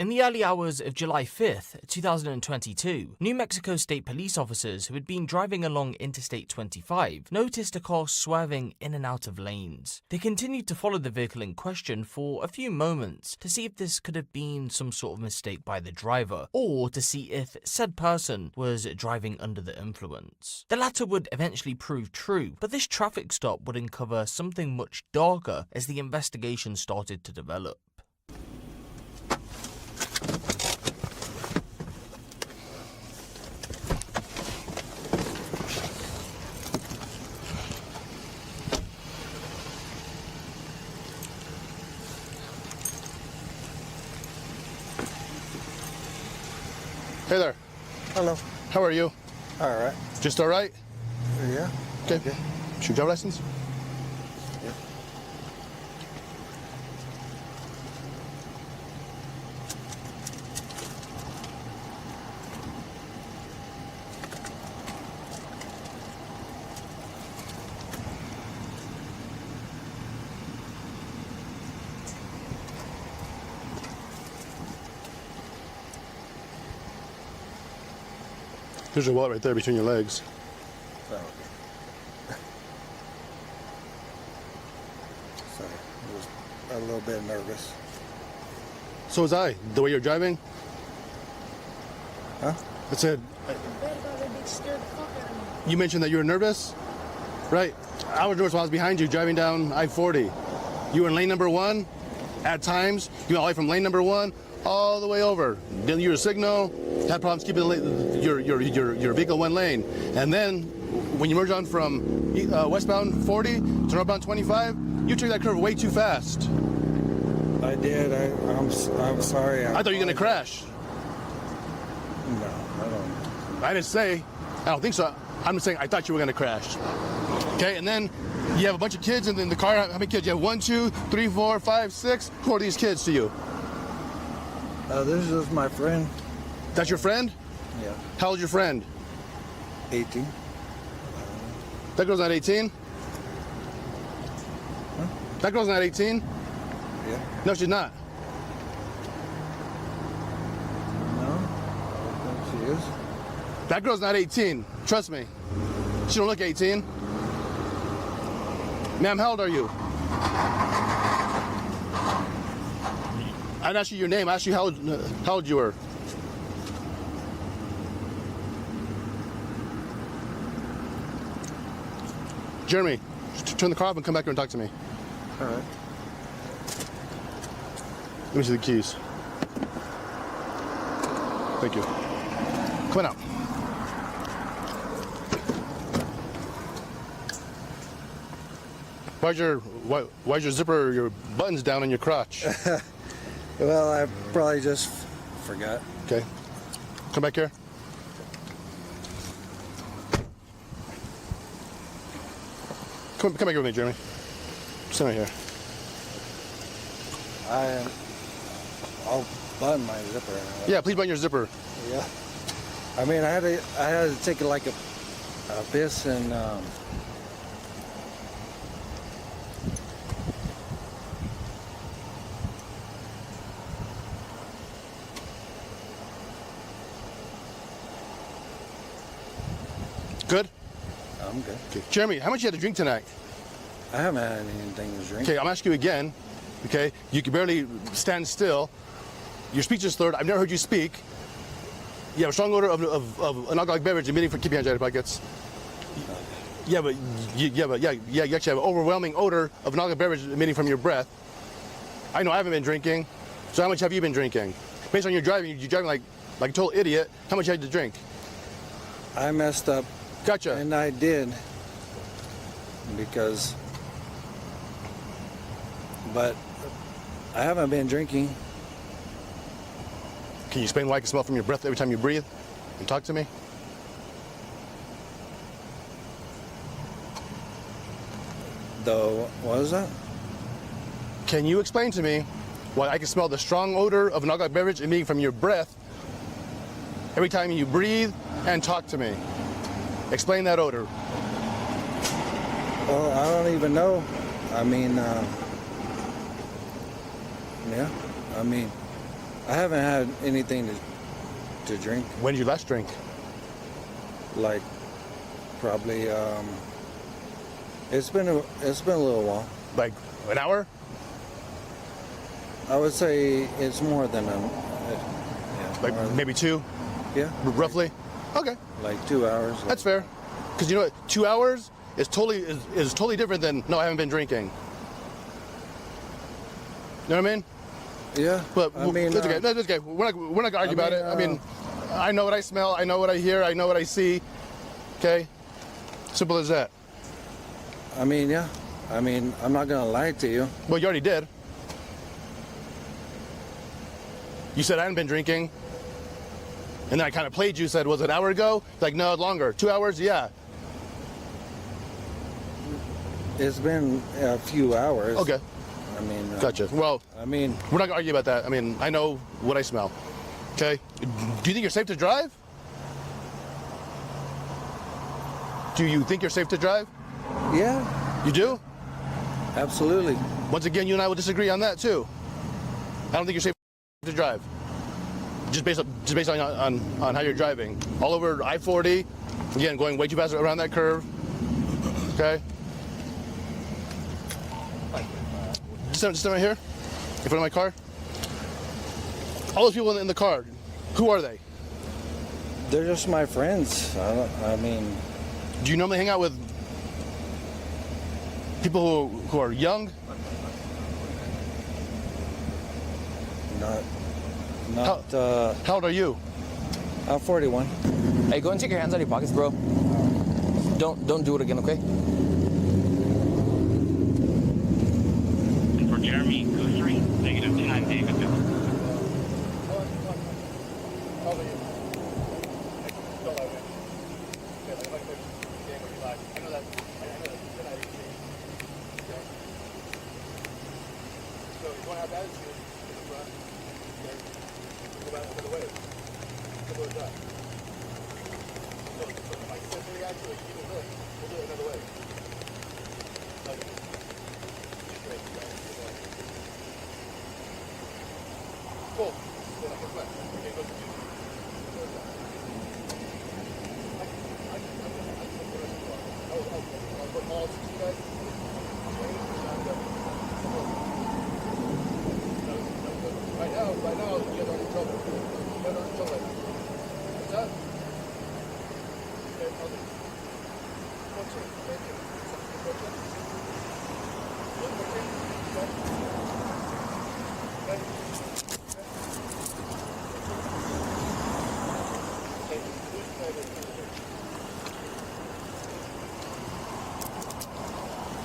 In the early hours of July 5th, 2022, New Mexico State police officers who had been driving along Interstate 25 noticed a car swerving in and out of lanes. They continued to follow the vehicle in question for a few moments to see if this could have been some sort of mistake by the driver, or to see if said person was driving under the influence. The latter would eventually prove true, but this traffic stop would uncover something much darker as the investigation started to develop. Hey there. Hello. How are you? All right. Just all right? Yeah. Okay. Is your driver's license? Yeah. There's your wallet right there between your legs. Oh, okay. Sorry, I was a little bit nervous. So was I. The way you're driving? Huh? I said, you mentioned that you were nervous? Right. I was nervous while I was behind you driving down I-40. You were in lane number 1. At times, you went all the way from lane number 1 all the way over. Didn't use a signal. Had problems keeping your vehicle one lane. And then, when you merge on from westbound 40 to northbound 25, you took that curve way too fast. I did. I'm sorry. I thought you were going to crash. No, I don't. I didn't say. I don't think so. I'm just saying I thought you were going to crash. Okay, and then you have a bunch of kids in the car. How many kids? You have 1, 2, 3, 4, 5, 6. Who are these kids to you? This is my friend. That's your friend? Yeah. How old's your friend? 18. That girl's not 18? Huh? That girl's not 18? Yeah. No, she's not. No, I don't think she is. That girl's not 18. Trust me. She don't look 18. Ma'am, how old are you? I didn't ask you your name. I asked you how old you were. Jeremy, turn the car off and come back here and talk to me. All right. Let me see the keys. Thank you. Come on out. Why's your zipper, your buttons down on your crotch? Well, I probably just forgot. Okay. Come back here. Come back here with me, Jeremy. Stand right here. I'll button my zipper. Yeah, please button your zipper. Yeah. I mean, I had to take like a piss and Good? I'm good. Okay. Jeremy, how much you had to drink tonight? I haven't had anything to drink. Okay, I'm asking you again. Okay, you can barely stand still. Your speech is slurred. I've never heard you speak. You have a strong odor of an alcoholic beverage emitting from keep your hands out of your pockets. Yeah, but you actually have an overwhelming odor of an alcoholic beverage emitting from your breath. I know I haven't been drinking. So how much have you been drinking? Based on your driving, you're driving like a total idiot. How much you had to drink? I messed up. Gotcha. And I did. But I haven't been drinking. Can you explain why I can smell from your breath every time you breathe? And talk to me? What is that? Can you explain to me why I can smell the strong odor of an alcoholic beverage emitting from your breath every time you breathe and talk to me? Explain that odor. Well, I don't even know. I mean, yeah. I mean, I haven't had anything to drink. When did you last drink? Like, probably. It's been a little while. Like an hour? I would say it's more than yeah. Like maybe 2? Yeah. Roughly? Okay. Like 2 hours. That's fair. Because you know what? 2 hours is totally different than, no, I haven't been drinking. You know what I mean? Yeah. But I mean, that's okay. That's okay. We're not gonna argue about it. I mean, I know what I smell. I know what I hear. I know what I see. Okay. Simple as that. I mean, yeah. I mean, I'm not gonna lie to you. Well, you already did. You said I hadn't been drinking. And then I kind of played you, said, was it an hour ago? Like, no, longer. 2 hours? Yeah. It's been a few hours. Okay. I mean. Gotcha. Well, I mean. we're not going to argue about that. I mean, I know what I smell. Okay? Do you think you're safe to drive? Do you think you're safe to drive? Yeah. You do? Absolutely. Once again, you and I will disagree on that, too. I don't think you're safe to drive. Just based on how you're driving. All over I-40, again, going way too fast around that curve. Okay? Just right here, in front of my car. All those people in the car, who are they? They're just my friends. I mean. Do you normally hang out with people who are young? How old are you? I'm 41. Hey, go and take your hands out of your pockets, bro. Don't do it again, okay? For Jeremy Goosery, -29 David.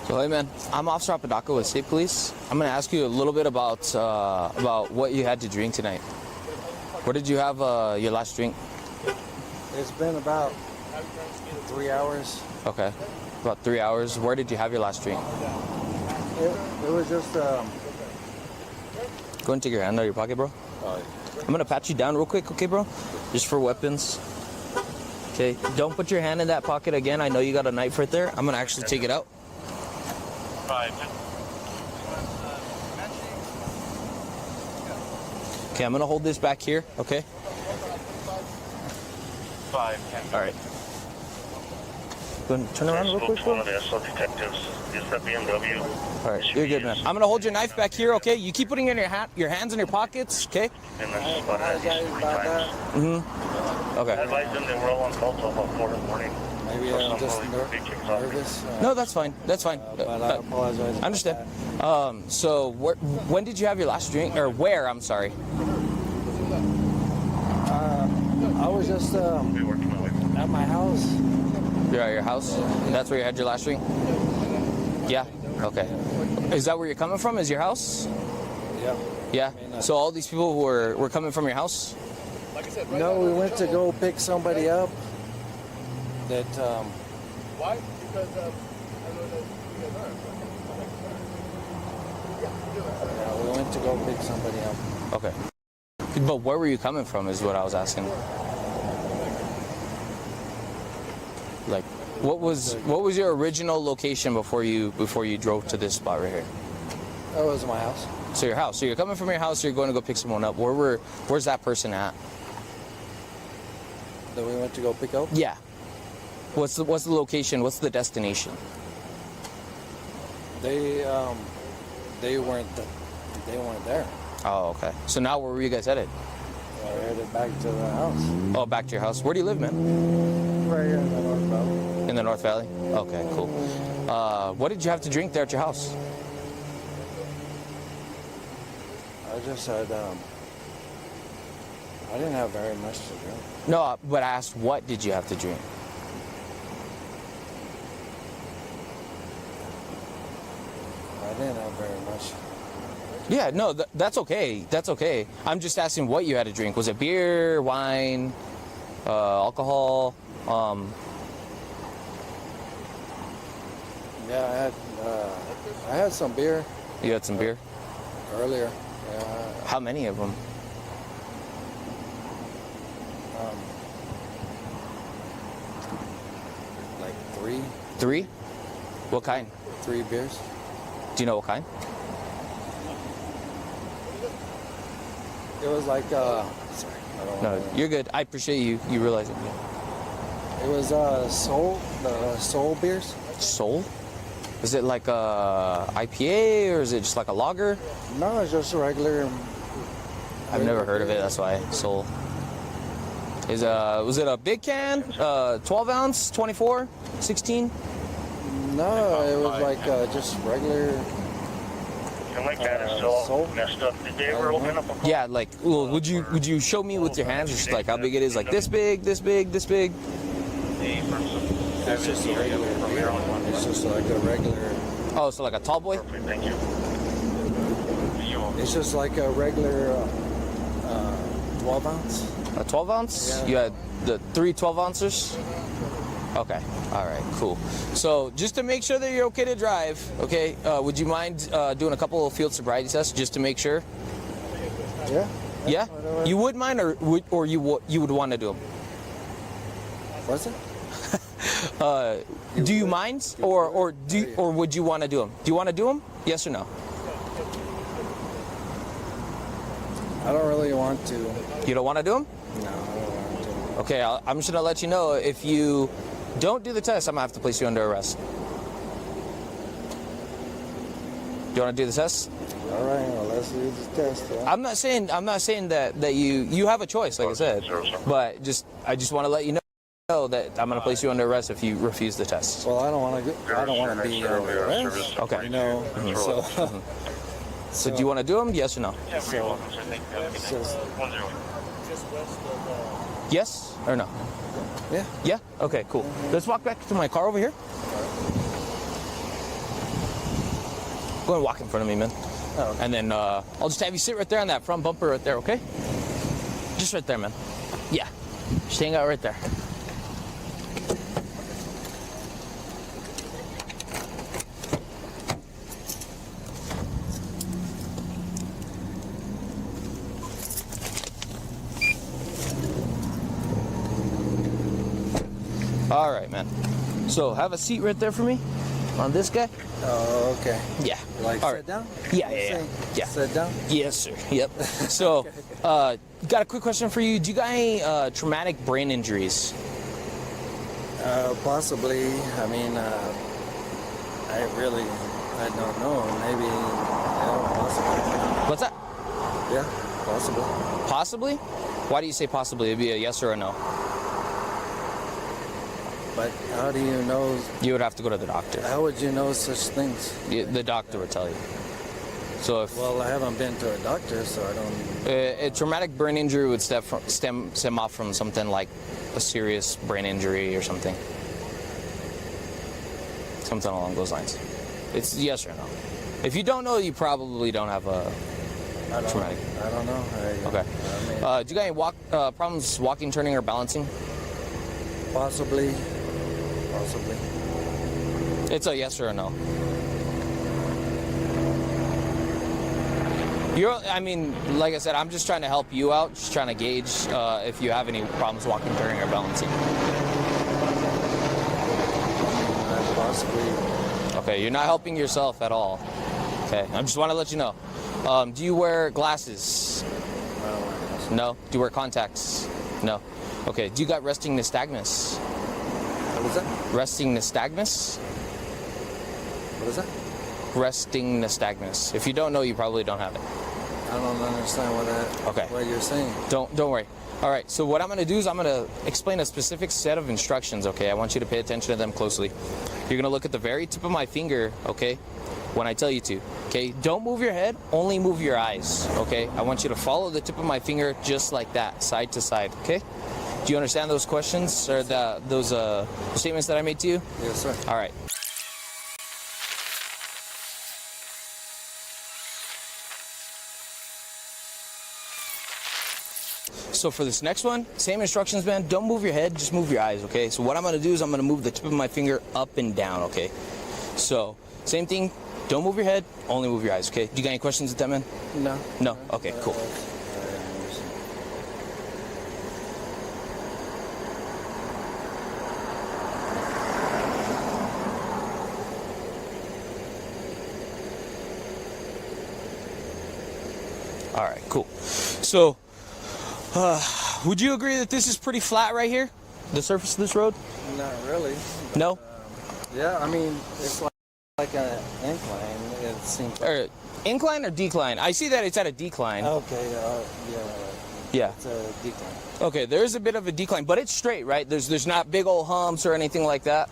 So hey man, I'm Officer Apodaca with State Police. I'm gonna ask you a little bit about what you had to drink tonight. Where did you have your last drink? It's been about 3 hours. Okay, about 3 hours. Where did you have your last drink? It was just. Go and take your hand out of your pocket, bro. I'm gonna pat you down real quick, okay, bro? Just for weapons. Okay, don't put your hand in that pocket again. I know you got a knife right there. I'm gonna actually take it out. 5. Okay, I'm gonna hold this back here, okay? 5. All right. Go ahead and turn around real quick, bro. One of the SL detectives. Is that BMW? All right, you're good, man. I'm gonna hold your knife back here, okay? You keep putting in your hands in your pockets, okay? And then spotted at least 3 times. I Okay. advised them they were all on call till about 4 in the morning. Maybe For I'm some just really big kicks off. nervous. No, that's fine. That's fine. But I apologize. I understand. So when did you have your last drink, or where? I'm sorry. I was just We worked my way. at my house. You're at your house. That's where you had your last drink. Yeah. Okay. Is that where you're coming from? Is your house? Yeah. Yeah. So all these people who were coming from your house? No, we went to go pick somebody up. That Why? Because I know that you guys are. yeah, we went to go pick somebody up. Okay. But where were you coming from is what I was asking. Like, what was your original location before you drove to this spot right here? That was my house. So your house. So you're coming from your house. You're going to go pick someone up. Where's that person at? That we went to go pick up? Yeah. What's the location? What's the destination? They weren't there. Oh, okay. So now where were you guys headed? We're headed back to the house. Oh, back to your house. Where do you live, man? Right here in the North Valley. In the North Valley? Okay, cool. What did you have to drink there at your house? I just had I didn't have very much to drink. No, but I asked, what did you have to drink? I didn't have very much. Yeah, no, that's okay. That's okay. I'm just asking what you had to drink. Was it beer, wine, alcohol? Yeah, I had some beer You had some beer? earlier. How many of them? Like three 3? What kind? beers. Do you know what kind? It was like sorry, I don't No, wanna- you're good. I appreciate you realizing. It was soul beers. Soul? Is it like a IPA or is it just like a lager? No, it's just a regular. I've never heard of it. That's why Soul. Was it a big can? 12 ounce, 24, 16? No, it was like just regular. And like that is so Soul? messed up. Did they ever open up a Yeah, like, well, would you show me with your hands just like how big it is? Like this big, this big, this big? It's just a regular beer. It's just like a regular. Oh, so like a tall boy? Perfect, thank you. It's just like a regular 12 ounce. A 12 ounce? Yeah. You had the 3 12 ounces? Okay. All right, cool. So just to make sure that you're okay to drive, okay, would you mind doing a couple of field sobriety tests just to make sure? Yeah. Yeah? Whatever. You would mind or you would want to do them? What's it? Do you mind or would you want to do them? Do you want to do them? Yes or no? I don't really want to. You don't want to do them? No, I don't want to. Okay, I'm just gonna let you know if you don't do the test, I'm gonna have to place you under arrest. Do you want to do the test? All right, well, let's do the test. Yeah. I'm not saying that you have a choice, like I said, but I just want to let you know that I'm gonna place you under arrest if you refuse the test. Well, I don't want to be under arrest. Okay. You know, so. So do you want to do them? Yes or no? So, it's just, Yes or no? yeah. Yeah. Okay. Cool. Let's walk back to my car over here. Go and walk in front of me, man. Oh, okay. And then I'll just have you sit right there on that front bumper right there, okay? Just right there, man. Yeah. Just hang out right there. All right, man. So have a seat right there for me on this guy. Oh, okay. Yeah. Like All sit right. down? Yeah, Say, yeah. Sit down? Yes, sir. Yep. So, got a quick question for you. Do you got any traumatic brain injuries? Possibly. I mean, I don't know. Maybe, yeah, possibly. What's that? Yeah, possibly. Possibly? Why do you say possibly? It'd be a yes or a no. But how do you know? You would have to go to the doctor. How would you know such things? The doctor would tell you. So if Well, I haven't been to a doctor, so I don't. a traumatic brain injury would stem off from something like a serious brain injury or something. Something along those lines. It's yes or no. If you don't know, you probably don't have a traumatic. I don't know. Okay. I mean, Do you got any problems walking, turning, or balancing? possibly. Possibly. It's a yes or a no. I mean, like I said, I'm just trying to help you out, just trying to gauge if you have any problems walking, turning, or balancing. Possibly. Okay, you're not helping yourself at all. Okay, I just want to let you know. Do you wear glasses? I don't wear glasses. No. Do you wear contacts? No. Okay. Do you got resting nystagmus? What is that? Resting nystagmus? What is that? Resting nystagmus. If you don't know, you probably don't have it. I don't understand what you're saying. Don't worry. All right, so what I'm going to do is I'm going to explain a specific set of instructions, okay? I want you to pay attention to them closely. You're going to look at the very tip of my finger, okay, when I tell you to, okay? Don't move your head, only move your eyes, okay? I want you to follow the tip of my finger just like that, side to side, okay? Do you understand those questions or those statements that I made to you? Yes, sir. All right. So for this next one, same instructions, man. Don't move your head, just move your eyes, okay? So what I'm gonna do is I'm gonna move the tip of my finger up and down, okay? So, same thing, don't move your head, only move your eyes, okay? Do you got any questions with that, man? No. No? Okay, cool. All right, cool. So, would you agree that this is pretty flat right here? The surface of this road? Not really. No? Yeah, I mean, it's like an incline. It seems like. Or incline or decline? I see that it's at a decline. Okay, Yeah. it's a decline. Okay, there is a bit of a decline, but it's straight, right? There's not big old humps or anything like that?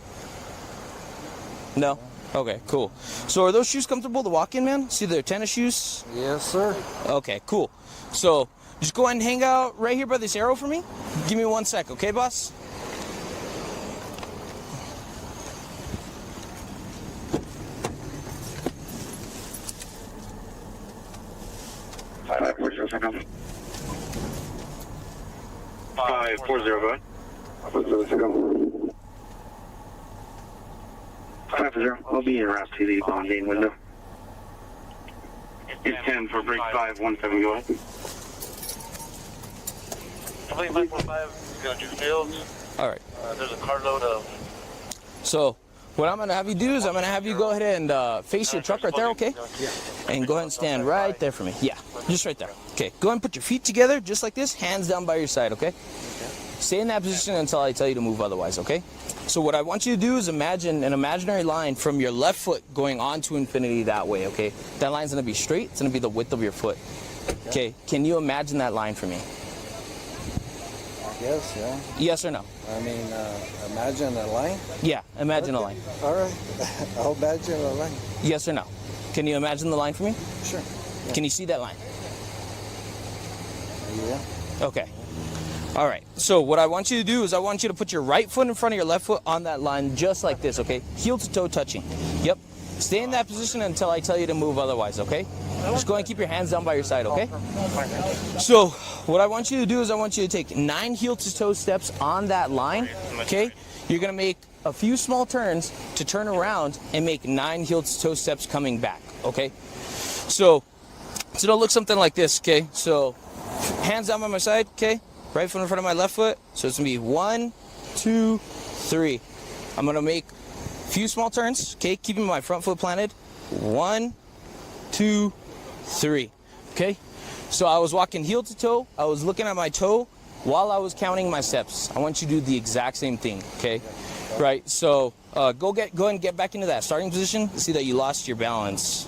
No? Okay, cool. So are those shoes comfortable to walk in, man? See, they're tennis shoes? Yes, sir. Okay, cool. So just go ahead and hang out right here by this arrow for me. Give me 1 sec, okay, boss? Five 540, go ahead. 540, I'll be in route to the bonding window. It's 10 for break 517, go ahead. Complete 545 is going to do fields. All right. There's a carload of. So what I'm going to have you do is I'm going to have you go ahead and face your truck right there, okay? Yeah. And go ahead and stand right there for me. Yeah, just right there. Okay, go ahead and put your feet together just like this, hands down by your side, okay? Stay in that position until I tell you to move otherwise, okay? So what I want you to do is imagine an imaginary line from your left foot going on to infinity that way, okay? That line's going to be straight. It's going to be the width of your foot. Okay, can you imagine that line for me? I guess, yeah. Yes or no? I mean, imagine a line. Yeah, imagine a line. All right. I'll imagine a line. Yes or no? Can you imagine the line for me? Sure. Can you see that line? Yeah. Okay. All right. So what I want you to do is I want you to put your right foot in front of your left foot on that line just like this, okay? Heel to toe touching. Yep. Stay in that position until I tell you to move otherwise, okay? Just go and keep your hands down by your side, okay? So what I want you to do is I want you to take 9 heel to toe steps on that line, okay? You're going to make a few small turns to turn around and make 9 heel to toe steps coming back, okay? So it'll look something like this, okay? So hands down by my side, okay? Right foot in front of my left foot. So it's going to be 1, 2, 3. I'm going to make a few small turns, okay? Keeping my front foot planted. 1, 2, 3. Okay? So I was walking heel to toe. I was looking at my toe while I was counting my steps. I want you to do the exact same thing, okay? Right, so go ahead and get back into that starting position. See that you lost your balance.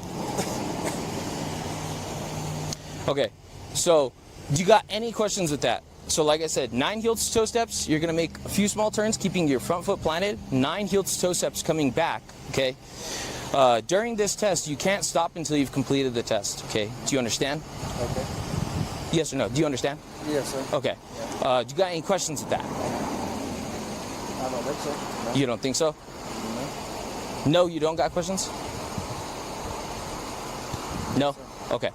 Okay, so do you got any questions with that? So like I said, 9 heel to toe steps. You're going to make a few small turns, keeping your front foot planted. 9 heel to toe steps coming back, okay? During this test, you can't stop until you've completed the test, okay? Do you understand? Okay. Yes or no? Do you understand? Yes, sir. Okay. Do you got any questions with that? I don't think so. No. You don't think so? No. No, you don't got questions? No? Okay.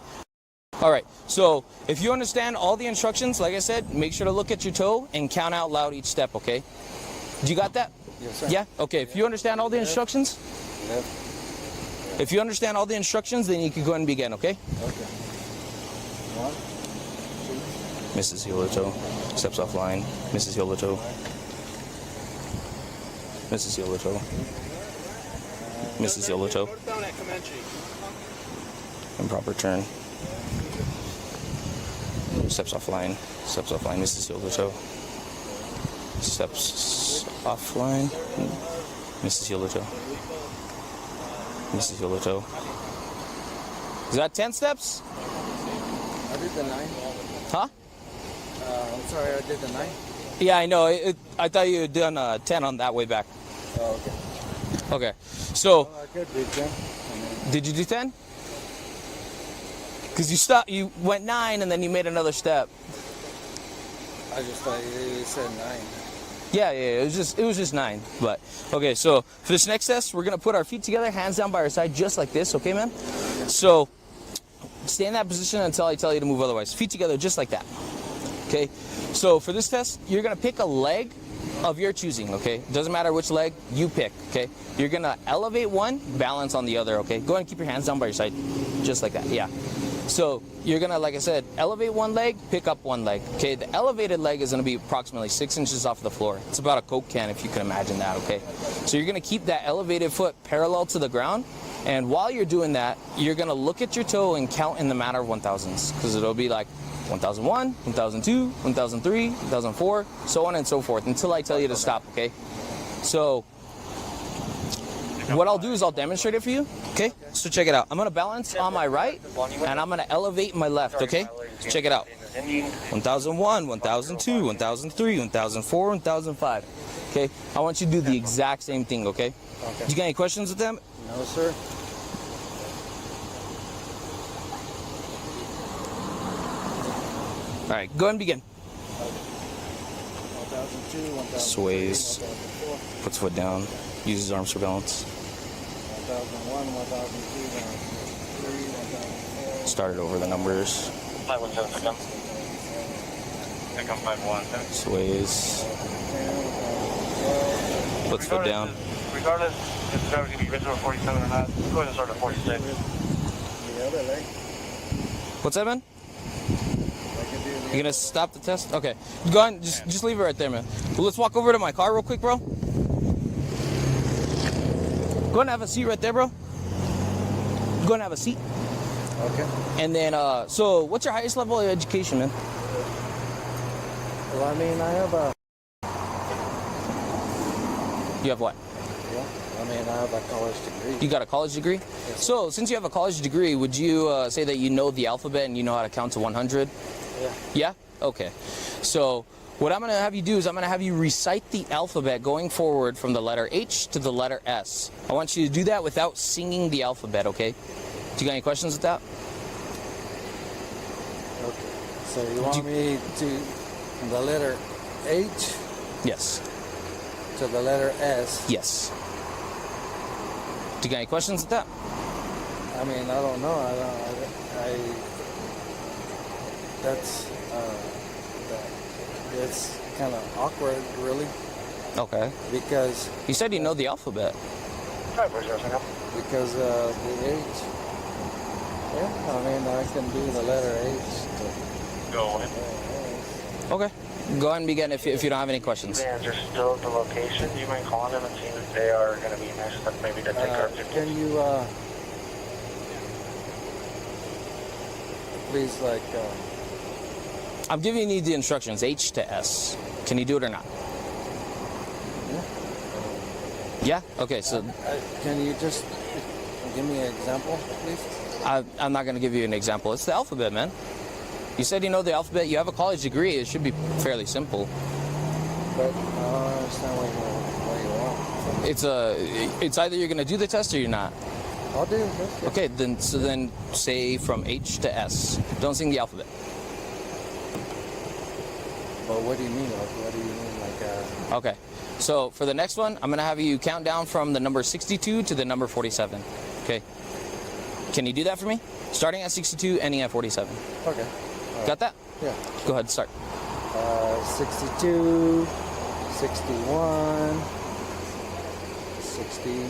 All right, so if you understand all the instructions, like I said, make sure to look at your toe and count out loud each step, okay? Do you got that? Yes, sir. Yeah? Okay, if you understand all the instructions, Yep. if you understand all the instructions, then you can go ahead and begin, okay? Okay. 1, Mrs. Heel to toe, steps off line, Mrs. Heel to toe, Mrs. Heel to toe, Mrs. Heel to toe, improper turn, Steps offline. Steps offline. Mrs. Heel to toe. Steps offline. Mrs. Heel to toe. Mrs. Heel to toe. Is that 10 steps? I did the 9. Huh? I'm sorry, I did the 9. Yeah, I know. I thought you had done 10 on that way back. Oh, okay. Okay. So, Well, I could do 10. did you do 10? Because you went 9 and then you made another step. I just thought you said 9. Yeah, it was just 9. But okay, so for this next test, we're gonna put our feet together, hands down by our side, just like this. Okay, man? So stay in that position until I tell you to move otherwise. Feet together, just like that. Okay. So for this test, you're gonna pick a leg of your choosing. Okay. Doesn't matter which leg you pick. Okay. You're gonna elevate one, balance on the other. Okay. Go ahead and keep your hands down by your side, just like that. Yeah. So you're gonna, like I said, elevate one leg, pick up one leg. Okay, the elevated leg is gonna be approximately 6 inches off the floor. It's about a Coke can, if you can imagine that. Okay, so you're gonna keep that elevated foot parallel to the ground, and while you're doing that, you're gonna look at your toe and count in the manner of 1000s, because it'll be like 1001, 1002, 1003, 1004, so on and so forth until I tell you to stop. Okay, so what I'll do is I'll demonstrate it for you. Okay, so check it out. I'm gonna balance on my right and I'm gonna elevate my left. Okay, so check it out. 1001, 1002, 1003, 1004, 1005. Okay, I want you to do the exact same thing. Okay, Okay. you got any questions with them? No, sir. All right, go ahead and begin. 1002, 1003, Sways. 1004, Puts foot down, uses arms for balance. 1001, 1002, 1003, 1004. Started over the numbers. 517, Pick up 517. Sways. Puts foot down. Regardless if the driver's going to be original 47 or not, go ahead and start at 46. The other leg. What's that, man? I could do the You gonna stop the test? Okay. Go on, just leave it right there, man. Well, let's walk over to my car real quick, bro. Go ahead and have a seat right there, bro. Go ahead and have a seat. Okay. And then, so what's your highest level of education, man? Well, I mean, I have a. You have what? Yeah. I mean, I have a college degree. You got a college degree? Yes. So, since you have a college degree, would you say that you know the alphabet and you know how to count to 100? Yeah. Yeah? Okay. So, what I'm going to have you do is I'm going to have you recite the alphabet going forward from the letter H to the letter S. I want you to do that without singing the alphabet, okay? Do you got any questions with that? Okay. So you want me to the letter H Yes. to the letter S? Yes. Do you got any questions with that? I mean, I don't know. That's it's kind of awkward, really, Okay. because You said you know the alphabet. the H. Yeah, I mean, I can do the letter H. Go. Okay. Go ahead and begin if you don't have any questions. Vans are still at the location. Do you mind calling them and seeing if they are going to be nice enough maybe to take our picture? Can you please, like, I'm giving you the instructions, H to S. Can you do it or not? Yeah? Okay, so can you just give me an example, please? I'm not going to give you an example. It's the alphabet, man. You said you know the alphabet. You have a college degree. It should be fairly simple. But I don't understand what you want. It's either you're going to do the test or you're not. I'll do this. Okay, then say from H to S. Don't sing the alphabet. But what do you mean? Like, what do you mean? Like, Okay. So for the next one, I'm going to have you count down from the number 62 to the number 47. Okay. Can you do that for me? Starting at 62, ending at 47. okay. Got that? Yeah. Go ahead, start. 62, 61, 60.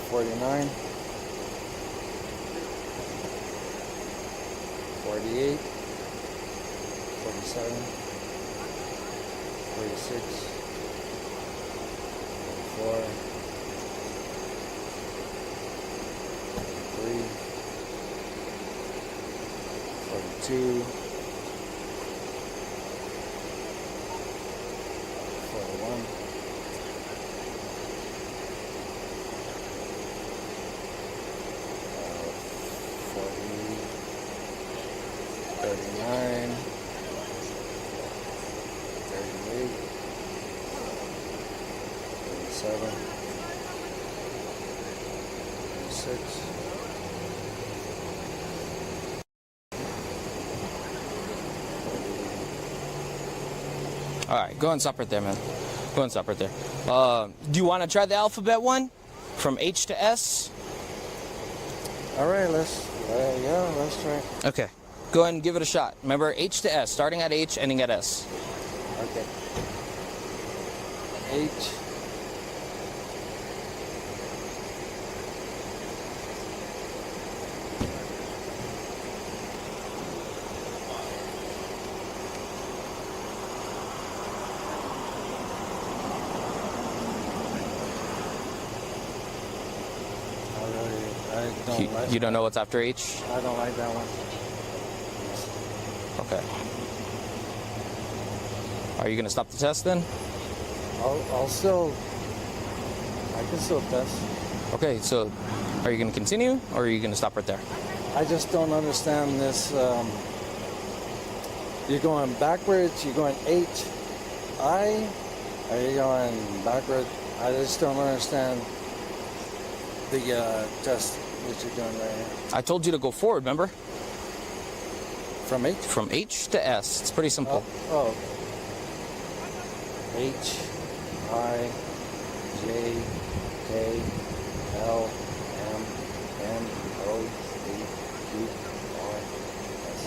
49, 48, 47, 46, 44, 42, 41, 40, 39, 38, 37, 36. All right, go and stop right there, man. Go and stop right there. Do you want to try the alphabet one? From H to S? All right, let's try. Okay. Go ahead and give it a shot. Remember, H to S, starting at H, ending at S. Okay. H. You don't know what's after H? I don't like that one. Okay. Are you going to stop the test then? I'll still. I can still test. Okay, so are you going to continue or are you going to stop right there? I just don't understand this. You're going backwards. You're going H, I. Are you going backward? I just don't understand the test that you're doing right here. I told you to go forward, remember? From H? From H to S. It's pretty simple. Oh. H, I, J, K, L, M, N, O, P, Q, R, S.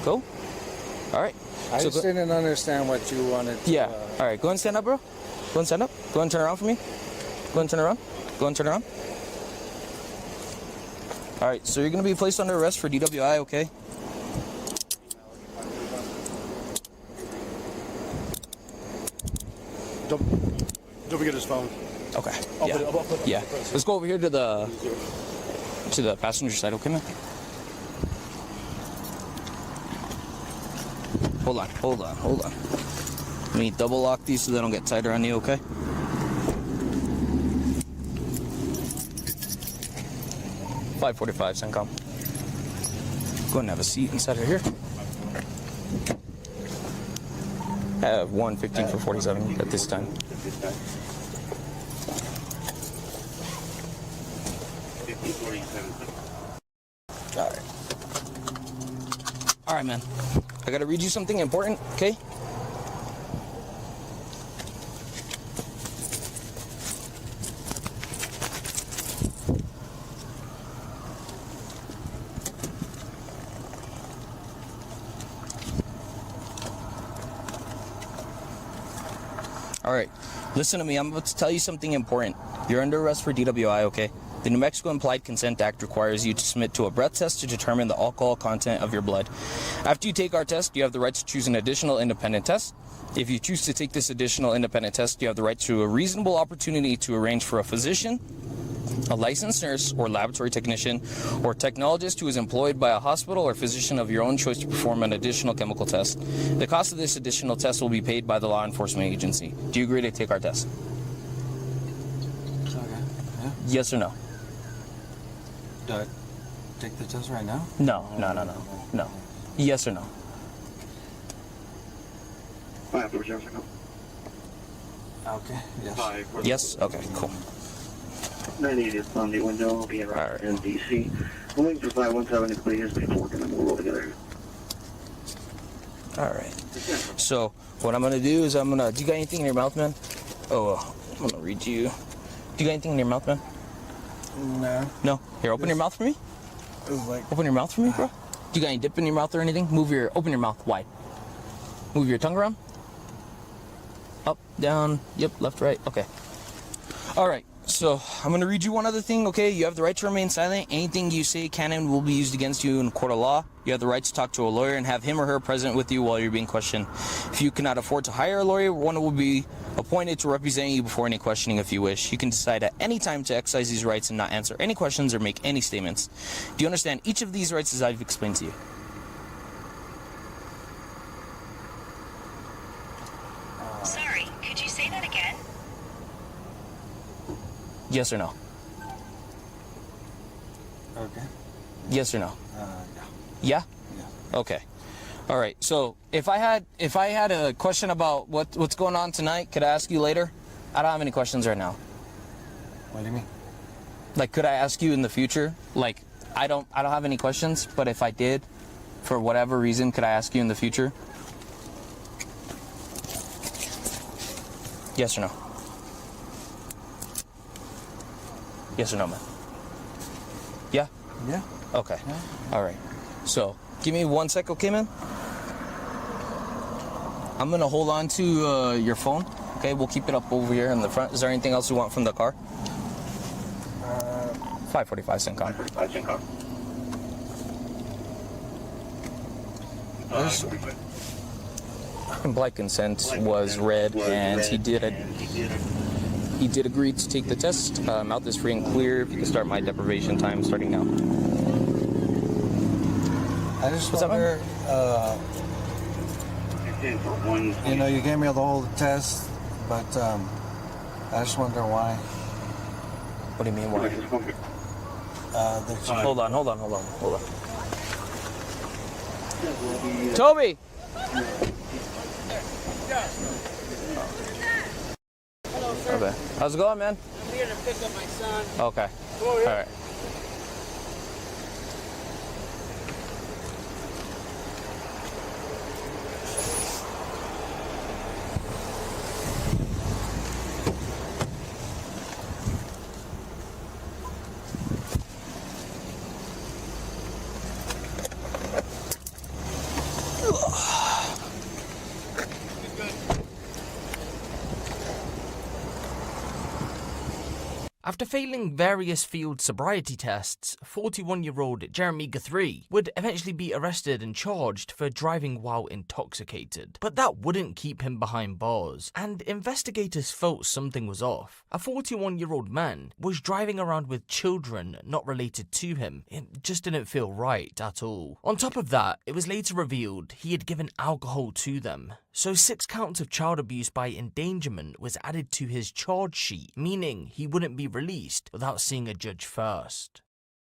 Cool? All right. I just didn't understand what you wanted to... Yeah. All right. Go and stand up, bro. Go and stand up. Go and turn around for me. Go and turn around. Go and turn around. All right. So you're going to be placed under arrest for DWI, okay? Don't forget his phone. Okay. I'll Yeah. put it Yeah. Let's go over here to the passenger side, okay, man? Hold on. Let me double lock these so they don't get tighter on you, okay? $5.45, CENTCOM. Go and have a seat inside of here. I have 115 for 47 at this time. All right, man. I gotta read you something important, okay? All right, listen to me. I'm about to tell you something important. You're under arrest for DWI, okay? The New Mexico Implied Consent Act requires you to submit to a breath test to determine the alcohol content of your blood. After you take our test, you have the right to choose an additional independent test. If you choose to take this additional independent test, you have the right to a reasonable opportunity to arrange for a physician, a licensed nurse or laboratory technician, or technologist who is employed by a hospital or physician of your own choice to perform an additional chemical test. The cost of this additional test will be paid by the law enforcement agency. Do you agree to take our test? Okay. Yeah. Yes or no? Do I take the test right now? No. Yes or no? 547. Okay. Yes. 547. Yes? Okay, cool. 980 is on the window. I'll be around in DC. I'm waiting for 517 to clear before we're going to roll together. All right. So what I'm gonna do is do you got anything in your mouth, man? Oh, I'm gonna read you. Do you got anything in your mouth, man? No. No? Here, open your mouth for me. Open your mouth for me, bro. Do you got any dip in your mouth or anything? Open your mouth wide. Move your tongue around. Up, down, yep, left, right, okay. All right, so I'm gonna read you one other thing, okay? You have the right to remain silent. Anything you say can and will be used against you in a court of law. You have the right to talk to a lawyer and have him or her present with you while you're being questioned. If you cannot afford to hire a lawyer, one will be appointed to represent you before any questioning if you wish. You can decide at any time to exercise these rights and not answer any questions or make any statements. Do you understand each of these rights as I've explained to you? Yes or no? Okay. Yes or no? Yeah. Yeah? Okay. All right. So if I had a question about what's going on tonight, could I ask you later? I don't have any questions right now. What do you mean? Like, could I ask you in the future? Like, I don't have any questions, but if I did, for whatever reason, could I ask you in the future? Yes or no? Yes or no, man? Yeah? Yeah. Okay. All right. So, give me 1 sec, okay, man? I'm gonna hold on to your phone. Okay, we'll keep it up over here in the front. Is there anything else you want from the car? 545 CENTCOM. 545 CENTCOM. Implied consent was read, and he did agree to take the test. Mouth is free and clear. If you can start my deprivation time starting now. I just What's up, man? wonder, you know, you gave me the whole test, but I just wonder why. What do you mean, why? That you, Hold on. Toby! Okay. How's it going, man? I'm here to pick up my son. Okay. Come over here. All right. After failing various field sobriety tests, 41-year-old Jeremy Guthrie would eventually be arrested and charged for driving while intoxicated. But that wouldn't keep him behind bars, and investigators felt something was off. A 41-year-old man was driving around with children not related to him. It just didn't feel right at all. On top of that, it was later revealed he had given alcohol to them. So 6 counts of child abuse by endangerment was added to his charge sheet, meaning he wouldn't be released without seeing a judge first.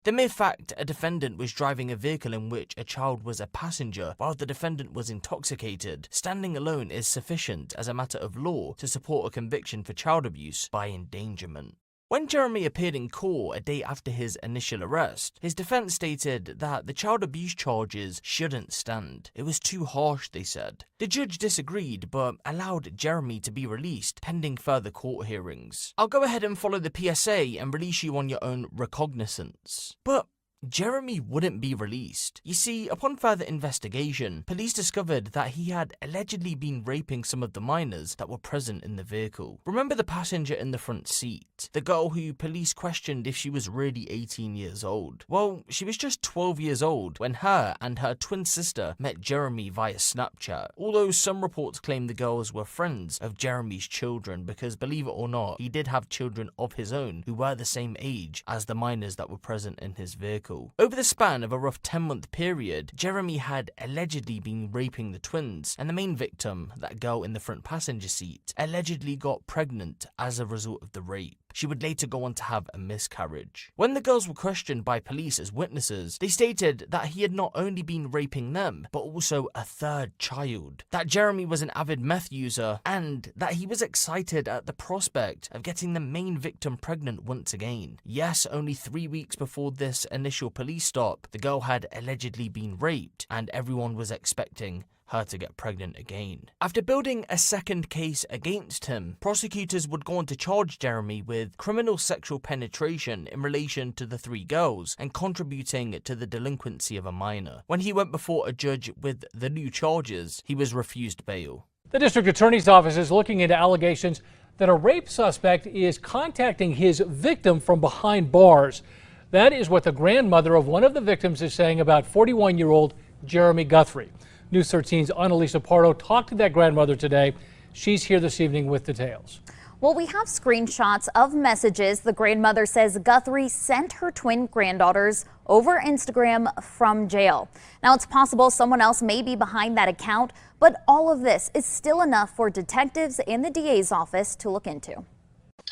The mere fact a defendant was driving a vehicle in which a child was a passenger while the defendant was intoxicated, standing alone is sufficient as a matter of law to support a conviction for child abuse by endangerment. When Jeremy appeared in court a day after his initial arrest, his defense stated that the child abuse charges shouldn't stand. It was too harsh, they said. The judge disagreed, but allowed Jeremy to be released pending further court hearings. I'll go ahead and follow the PSA and release you on your own recognizance. But Jeremy wouldn't be released. You see, upon further investigation, police discovered that he had allegedly been raping some of the minors that were present in the vehicle. Remember the passenger in the front seat? The girl who police questioned if she was really 18 years old? Well, she was just 12 years old when her and her twin sister met Jeremy via Snapchat. Although some reports claim the girls were friends of Jeremy's children because, believe it or not, he did have children of his own who were the same age as the minors that were present in his vehicle. Over the span of a rough 10-month period, Jeremy had allegedly been raping the twins, and the main victim, that girl in the front passenger seat, allegedly got pregnant as a result of the rape. She would later go on to have a miscarriage. When the girls were questioned by police as witnesses, they stated that he had not only been raping them, but also a third child, that Jeremy was an avid meth user, and that he was excited at the prospect of getting the main victim pregnant once again. Yes, only 3 weeks before this initial police stop, the girl had allegedly been raped, and everyone was expecting her to get pregnant again. After building a second case against him, prosecutors would go on to charge Jeremy with criminal sexual penetration in relation to the 3 girls and contributing to the delinquency of a minor. When he went before a judge with the new charges, he was refused bail. The district attorney's office is looking into allegations that a rape suspect is contacting his victim from behind bars. That is what the grandmother of one of the victims is saying about 41-year-old Jeremy Guthrie. News 13's Annalisa Pardo talked to that grandmother today. She's here this evening with details. Well, we have screenshots of messages the grandmother says Guthrie sent her twin granddaughters over Instagram from jail. Now, it's possible someone else may be behind that account, but all of this is still enough for detectives and the DA's office to look into.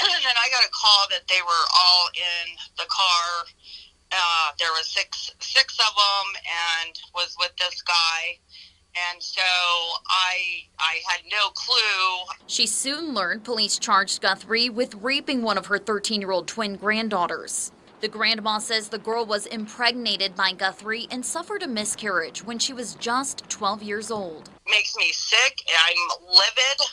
And I got a call that they were all in the car. There was six of them, and was with this guy. And so I had no clue. She soon learned police charged Guthrie with raping one of her 13-year-old twin granddaughters. The grandma says the girl was impregnated by Guthrie and suffered a miscarriage when she was just 12 years old. Makes me sick. I'm livid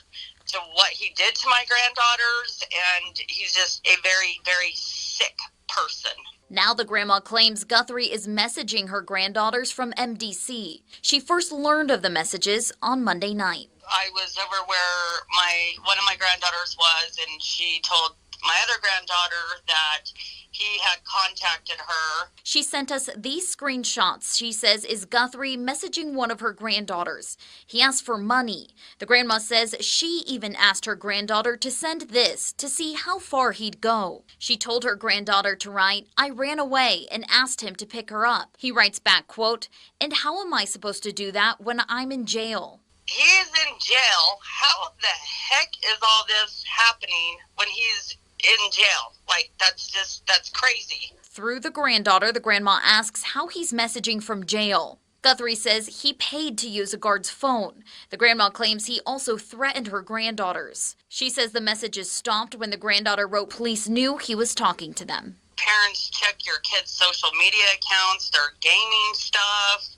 to what he did to my granddaughters, and he's just a very, very sick person. Now the grandma claims Guthrie is messaging her granddaughters from MDC. She first learned of the messages on Monday night. I was over where one of my granddaughters was, and she told my other granddaughter that he had contacted her. She sent us these screenshots she says is Guthrie messaging one of her granddaughters. He asked for money. The grandma says she even asked her granddaughter to send this to see how far he'd go. She told her granddaughter to write, "I ran away and asked him to pick her up." He writes back, quote, "And how am I supposed to do that when I'm in jail?" He is in jail. How the heck is all this happening when he's in jail? Like, that's crazy. Through the granddaughter, the grandma asks how he's messaging from jail. Guthrie says he paid to use a guard's phone. The grandma claims he also threatened her granddaughters. She says the messages stopped when the granddaughter wrote police knew he was talking to them. Parents, check your kids' social media accounts, their gaming stuff.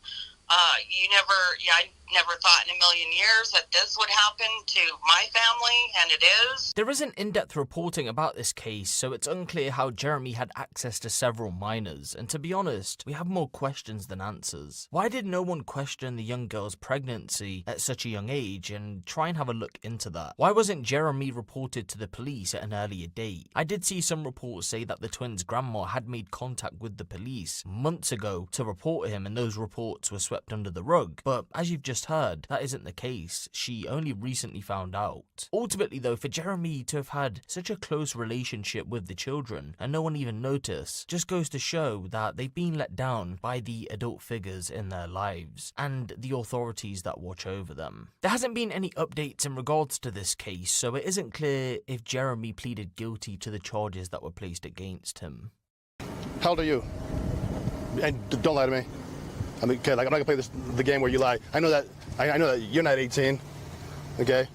I never thought in a million years that this would happen to my family, and it is. There isn't in-depth reporting about this case, so it's unclear how Jeremy had access to several minors, and to be honest, we have more questions than answers. Why did no one question the young girl's pregnancy at such a young age and try and have a look into that? Why wasn't Jeremy reported to the police at an earlier date? I did see some reports say that the twins' grandma had made contact with the police months ago to report him, and those reports were swept under the rug, but as you've just heard, that isn't the case. She only recently found out. Ultimately though, for Jeremy to have had such a close relationship with the children and no one even noticed, just goes to show that they've been let down by the adult figures in their lives and the authorities that watch over them. There hasn't been any updates in regards to this case, so it isn't clear if Jeremy pleaded guilty to the charges that were placed against him. How old are you? And don't lie to me. I mean, okay, like, I'm not gonna play the game where you lie. I know that you're not 18, okay?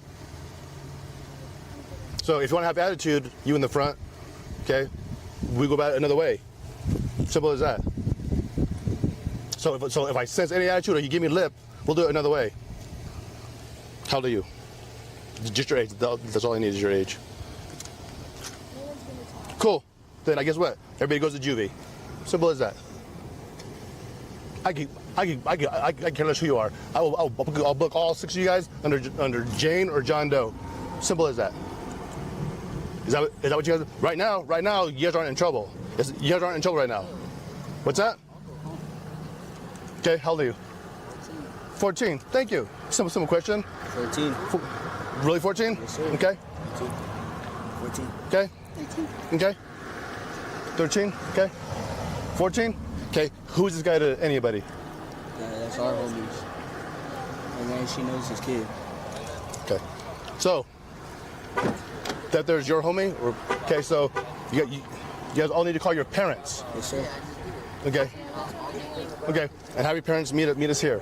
So if you want to have attitude, you in the front, okay? We go about it another way. Simple as that. So if I sense any attitude or you give me lip, we'll do it another way. How old are you? Just your age. That's all I need is your age. Cool. Then I guess what? Everybody goes to juvie. Simple as that. I care less who you are. I'll book all 6 of you guys under Jane or John Doe. Simple as that. Is that what you guys? Right now, you guys aren't in trouble. You guys aren't in trouble right now. What's that? Okay, how old are you? 14. Thank you. Simple question. 14. Really 14? Yes, sir. Okay. 14. Okay. 13. Okay. 13. Okay. 14. Okay, who's this guy to anybody? That's our homies. And then she knows his kid. Okay. So, that there's your homie? Okay, so you guys all need to call your parents. Yes, sir. Okay. Okay, and have your parents meet us here.